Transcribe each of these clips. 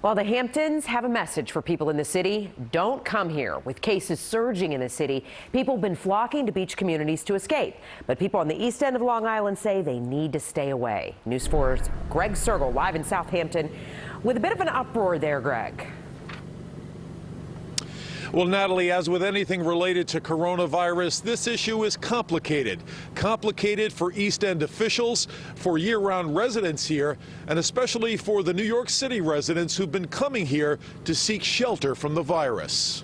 Well, the Hamptons have a message for people in the city. Don't come here. With cases surging in the city, people have been flocking to beach communities to escape. But people on the east end of Long Island say they need to stay away. News 4's Greg Cergol live in Southampton with a bit of an uproar there, Greg. Well, Natalie, as with anything related to coronavirus, this issue is complicated. Complicated for East End officials, for year-round residents here, and especially for the New York City residents who've been coming here to seek shelter from the virus.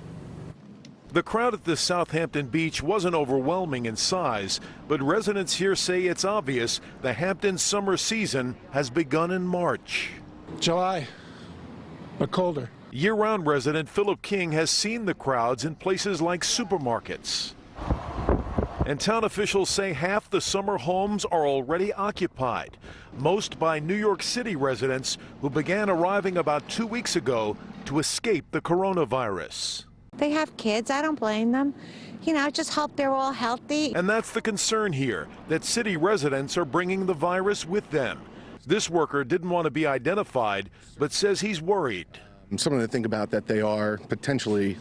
The crowd at the Southampton beach wasn't overwhelming in size, but residents here say it's obvious the Hamptons summer season has begun in March. July, but colder. Year-round resident Philip King has seen the crowds in places like supermarkets. And town officials say half the summer homes are already occupied, most by New York City residents who began arriving about 2 weeks ago to escape the coronavirus. They have kids. I don't blame them. You know, just hope they're all healthy. And that's the concern here, that city residents are bringing the virus with them. This worker didn't want to be identified, but says he's worried. Something to think about, that they are potentially,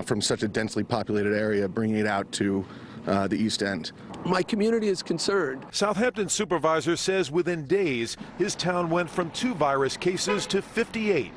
from such a densely populated area, bringing it out to the East End. My community is concerned. Southampton supervisor says within days, his town went from 2 virus cases to 58.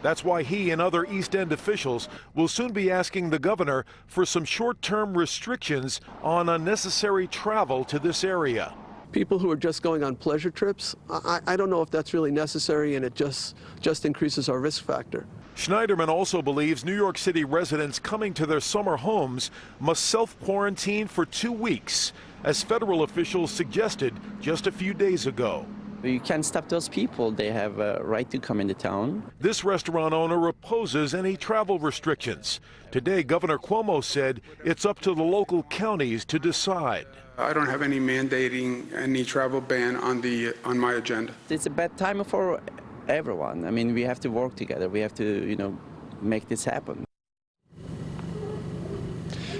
That's why he and other East End officials will soon be asking the governor for some short-term restrictions on unnecessary travel to this area. People who are just going on pleasure trips, I don't know if that's really necessary, and it just increases our risk factor. Schneiderman also believes New York City residents coming to their summer homes must self-quarantine for 2 weeks, as federal officials suggested just a few days ago. You can't stop those people. They have a right to come into town. This restaurant owner opposes any travel restrictions. Today, Governor Cuomo said it's up to the local counties to decide. I don't have any mandating any travel ban on my agenda. It's a bad time for everyone. I mean, we have to work together. We have to, make this happen.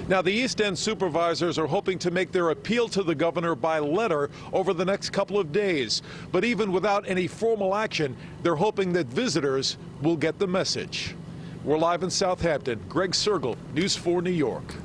Now, the East End supervisors are hoping to make their appeal to the governor by letter over the next couple of days. But even without any formal action, they're hoping that visitors will get the message. We're live in Southampton. Greg Cergol, News 4 New York.